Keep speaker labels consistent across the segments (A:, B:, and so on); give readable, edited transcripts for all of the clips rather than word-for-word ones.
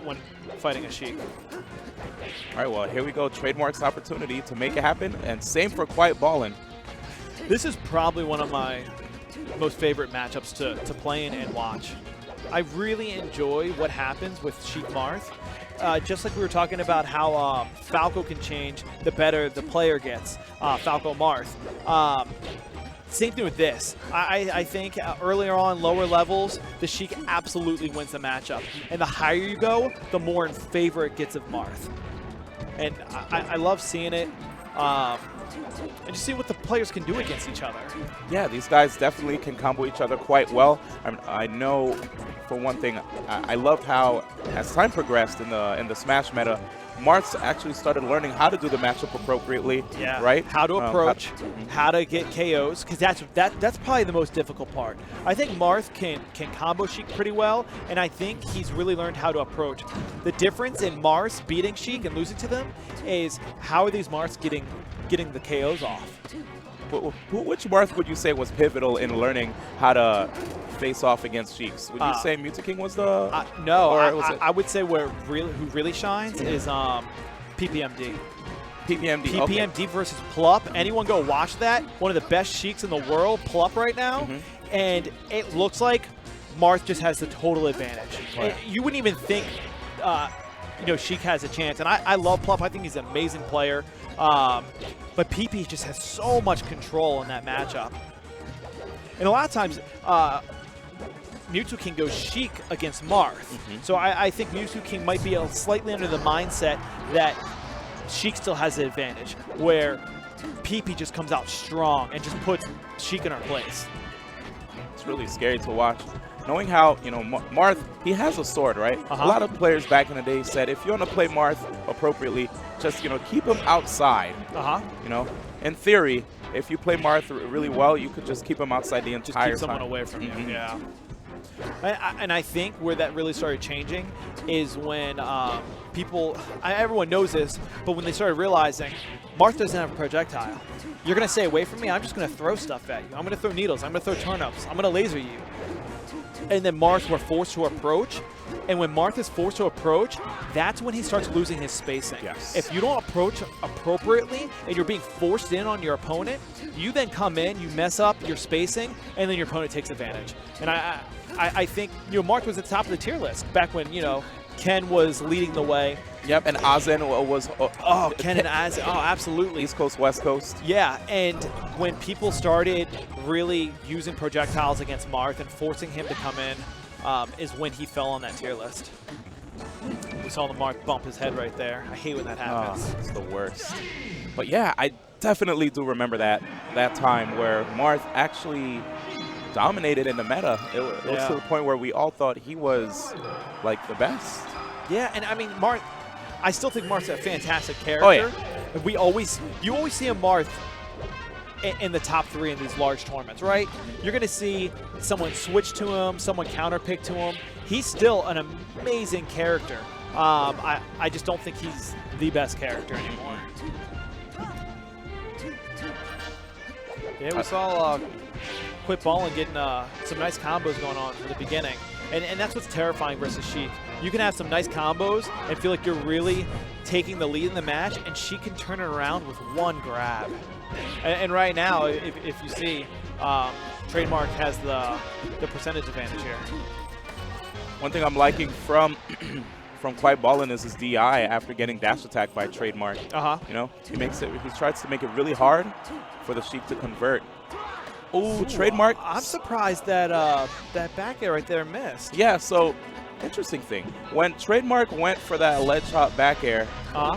A: when fighting a Sheik.
B: All right, well, here we go. Trademark's opportunity to make it happen, and same for Quiet Ballin.
A: This is probably one of my most favorite matchups to play in and watch. I really enjoy what happens with Sheik Marth. Just like we were talking about how Falco can change the better the player gets, Falco Marth. Same thing with this. I think earlier on, lower levels, the Sheik absolutely wins the matchup. And the higher you go, the more in favor it gets of Marth. And I love seeing it. And just see what the players can do against each other.
B: Yeah, these guys definitely can combo each other quite well. I know, for one thing, I loved how, as time progressed in the Smash meta, Marth actually started learning how to do the matchup appropriately.
A: Yeah.
B: Right.
A: How to approach, how to get KOs, because that's probably the most difficult part. I think Marth can combo Sheik pretty well, and I think he's really learned how to approach. The difference in Marth beating Sheik and losing to them is how are these Marths getting the KOs off.
B: Which Marth would you say was pivotal in learning how to face off against Sheiks? Would you say Mutaking was the?
A: No, I would say who really shines is PPMD.
B: PPMD.
A: PPMD
B: okay.
A: versus Plup. Anyone go watch that? One of the best Sheiks in the world, Plup right now, and it looks like Marth just has the total advantage.
B: Right.
A: You wouldn't even think, Sheik has a chance, and I love Plup. I think he's an amazing player. But PP just has so much control in that matchup. And a lot of times, Mewtwo King goes Sheik against Marth. So I think Mewtwo King might be slightly under the mindset that Sheik still has the advantage, where PP just comes out strong and just puts Sheik in her place.
B: It's really scary to watch. Knowing how, Marth, he has a sword, right? A lot of players back in the day said, if you want to play Marth appropriately, just, keep him outside. In theory, if you play Marth really well, you could just keep him outside the entire time.
A: Just keep someone away from you, yeah. And I think where that really started changing is when everyone knows this, but when they started realizing Marth doesn't have a projectile. You're going to stay away from me, I'm just going to throw stuff at you. I'm going to throw needles, I'm going to throw turnips, I'm going to laser you. And then Marth were forced to approach. And when Marth is forced to approach, that's when he starts losing his spacing.
B: Yes.
A: If you don't approach appropriately and you're being forced in on your opponent, you then come in, you mess up your spacing, and then your opponent takes advantage. And I think Marth was at the top of the tier list back when Ken was leading the way.
B: Yep, and Azen was.
A: Ken and Azen. Oh, absolutely.
B: East Coast, West Coast.
A: Yeah, and when people started really using projectiles against Marth and forcing him to come in, is when he fell on that tier list. We saw the Marth bump his head right there. I hate when that happens.
B: It's the worst. But yeah, I definitely do remember that time where Marth actually dominated in the meta. It was to the point where we all thought he was like the best.
A: Yeah, and I mean, Marth, I still think Marth's a fantastic character.
B: Oh, yeah.
A: You always see a Marth in the top 3 in these large tournaments, right? You're going to see someone switch to him, someone counterpick to him. He's still an amazing character. I just don't think he's the best character anymore. Yeah, we saw Quiet Ballin getting some nice combos going on from the beginning. And that's what's terrifying versus Sheik. You can have some nice combos and feel like you're really taking the lead in the match, and Sheik can turn it around with one grab. And right now, if you see, Trademark has the percentage advantage here.
B: One thing I'm liking from Quiet Ballin is his DI after getting dash attacked by Trademark. He tries to make it really hard for the Sheik to convert. Oh, Trademark.
A: I'm surprised that that back air right there missed.
B: Yeah, so interesting thing. When Trademark went for that ledge hop back air,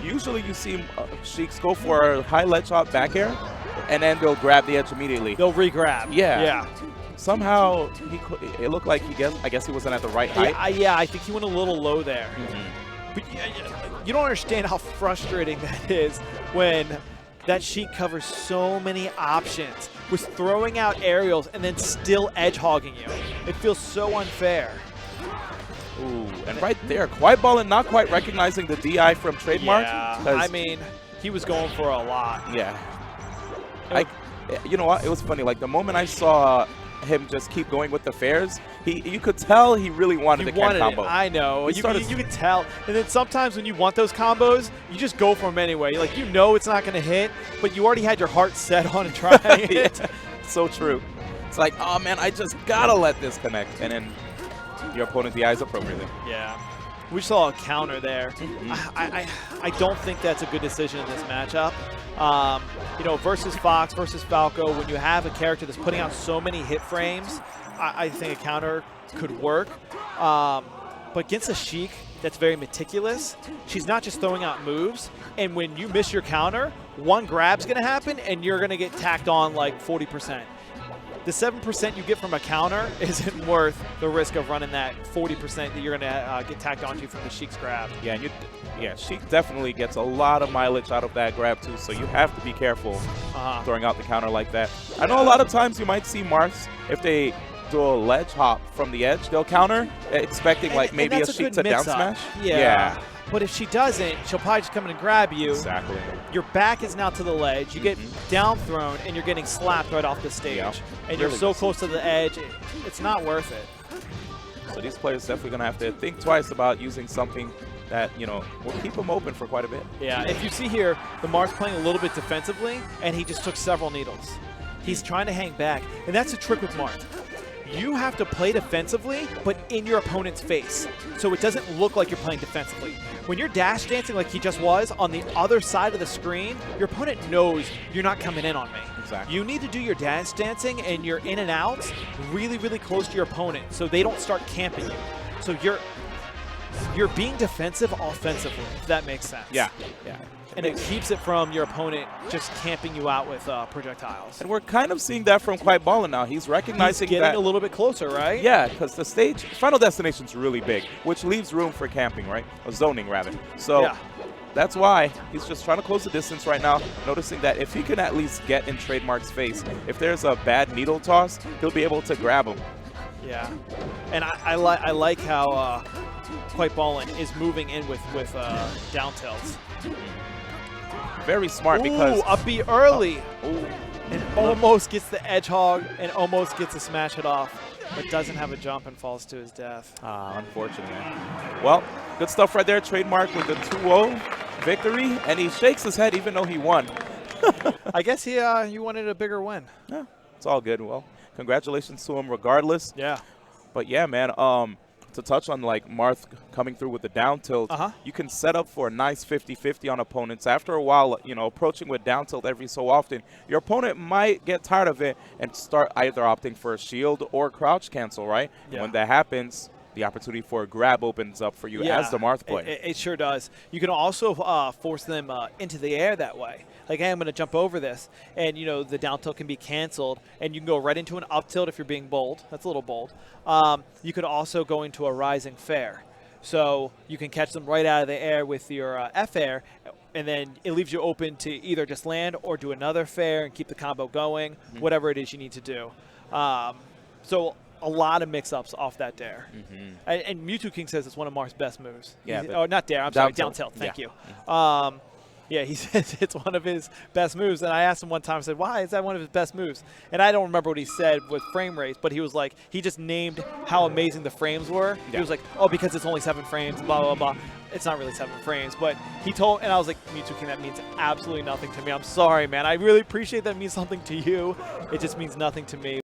B: usually you see Sheiks go for a high ledge hop back air, and then they'll grab the edge immediately.
A: They'll re-grab.
B: Yeah. Somehow, it looked like I guess he wasn't at the right height.
A: Yeah, I think he went a little low there. But you don't understand how frustrating that is when that Sheik covers so many options, was throwing out aerials and then still edge hogging you. It feels so unfair.
B: Ooh, and right there, Quiet Ballin not quite recognizing the DI from Trademark.
A: Yeah, I mean, he was going for a lot.
B: Yeah. You know what? It was funny. Like, the moment I saw him just keep going with the fairs, You could tell he really wanted the can combo.
A: I know. You could tell. And then sometimes when you want those combos, you just go for them anyway. Like, you know it's not going to hit, but you already had your heart set on trying it.
B: So true. It's like, oh, man, I just got to let this connect. And then your opponent DIs appropriately.
A: Yeah. We saw a counter there. I don't think that's a good decision in this matchup. You know, versus Fox, versus Falco, when you have a character that's putting out so many hit frames, I think a counter could work. But against a Sheik that's very meticulous, she's not just throwing out moves. And when you miss your counter, one grab's going to happen, and you're going to get tacked on like 40%. The 7% you get from a counter isn't worth the risk of running that 40% that you're going to get tacked onto from the Sheik's grab.
B: Yeah, and Sheik definitely gets a lot of mileage out of that grab too, so you have to be careful throwing out the counter like that. I know a lot of times you might see Marths, if they do a ledge hop from the edge, they'll counter, expecting like maybe a Sheik to down smash.
A: Yeah. But if she doesn't, she'll probably just come in and grab you.
B: Exactly.
A: Your back is now to the ledge. You get down thrown, and you're getting slapped right off the stage.
B: Yep.
A: And you're so close to the edge, it's not worth it.
B: So these players definitely going to have to think twice about using something that, you know, will keep them open for quite a bit.
A: Yeah, if you see here, the Marth's playing a little bit defensively, and he just took several needles. He's trying to hang back, and that's the trick with Marth. You have to play defensively, but in your opponent's face, so it doesn't look like you're playing defensively. When you're dash dancing like he just was on the other side of the screen, your opponent knows you're not coming in on me.
B: Exactly.
A: You need to do your dash dancing and your in and outs really, really close to your opponent so they don't start camping you. So you're being defensive offensively, if that makes sense.
B: Yeah.
A: And it keeps it from your opponent just camping you out with projectiles.
B: And we're kind of seeing that from Ballin now. He's recognizing
A: He's getting a little bit closer, right?
B: Yeah, because the stage, Final Destination's really big, which leaves room for camping, right? Or zoning, rather. So that's why he's just trying to close the distance right now, noticing that if he can at least get in Trademark's face, if there's a bad needle toss, he'll be able to grab him.
A: Yeah. And I like how Ballin is moving in with down tilts.
B: Very smart because
A: up B early and almost gets the edge hog and almost gets a smash it off, but doesn't have a jump and falls to his death.
B: Unfortunately. Well, good stuff right there. Trademark with the 2-0 victory, and he shakes his head even though he won.
A: I guess he wanted a bigger win.
B: Yeah, it's all good. Well, congratulations to him regardless.
A: Yeah.
B: But yeah, man, to touch on like Marth coming through with the down tilt, you can set up for a nice 50-50 on opponents. After a while, you know, approaching with down tilt every so often, your opponent might get tired of it and start either opting for a shield or crouch cancel, right? Yeah. When that happens, the opportunity for a grab opens up for you as the Marth player.
A: It sure does. You can also force them into the air that way. Like, hey, I'm going to jump over this. And, you know, the down tilt can be canceled. And you can go right into an up tilt if you're being bold. That's a little bold. You could also go into a rising fair. So you can catch them right out of the air with your F air. And then it leaves you open to either just land or do another fair and keep the combo going, whatever it is you need to do. So a lot of mix-ups off that dare. And Mewtwo King says it's one of Marth's best moves.
B: Yeah,
A: oh, not dare. I'm sorry, down tilt. Thank you. Yeah, he says it's one of his best moves. And I asked him one time, I said, why is that one of his best moves? And I don't remember what he said with frame rates, but he was like, he just named how amazing the frames were. He was like, oh, because it's only 7 frames, blah, blah, blah. It's not really 7 frames, but he told, and I was like, Mewtwo King, that means absolutely nothing to me. I'm sorry, man. I really appreciate that it means something to you. It just means nothing to me.